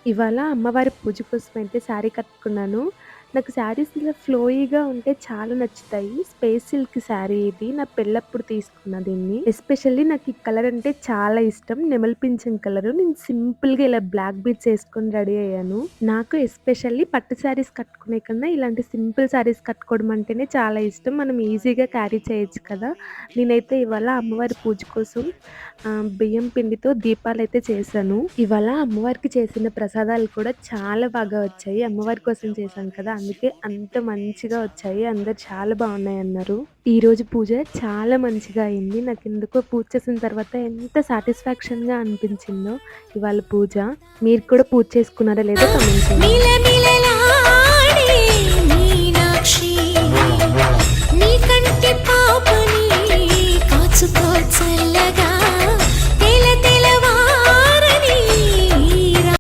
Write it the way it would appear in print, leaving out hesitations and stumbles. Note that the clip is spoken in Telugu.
ఇవాళ అమ్మవారి పూజ కోసమైతే శారీ కట్టుకున్నాను. నాకు శారీస్ ఇలా ఫ్లోయీగా ఉంటే చాలా నచ్చుతాయి. స్పేస్ సిల్క్ శారీ ఇది. నా పెళ్ళప్పుడు తీసుకున్న దీన్ని. ఎస్పెషల్లీ నాకు ఈ కలర్ అంటే చాలా ఇష్టం. నెమలి పింఛం కలరు. నేను సింపుల్‌గా ఇలా బ్లాక్ బీడ్స్ ఏసుకొని రెడీ అయ్యాను. నాకు ఎస్పెషల్లీ పట్టు శారీస్ కట్టుకునే కన్నా ఇలాంటి సింపుల్ శారీస్ కట్టుకోవడం అంటేనే చాలా ఇష్టం. మనం ఈజీగా క్యారీ చేయొచ్చు కదా! నేనైతే ఇవాళ అమ్మవారి పూజ కోసం బియ్యం పిండితో దీపాలైతే చేశాను. ఇవాళ అమ్మవారికి చేసిన ప్రసాదాలు కూడా చాలా బాగా వచ్చాయి. అమ్మవారి కోసం చేశాను కదా! అందుకే అంత మంచిగా వచ్చాయి. అందరూ చాలా బావున్నాయన్నారు. ఈరోజు పూజ చాలా మంచిగా అయింది. నాకెందుకో పూజ చేసిన తర్వాత ఎంత సాటిస్ఫాక్షన్‌గా అనిపించిందో ఇవాళ పూజ. మీరు కూడా పూజ చేసుకున్నారా లేదో కామెంట్ చేయండి.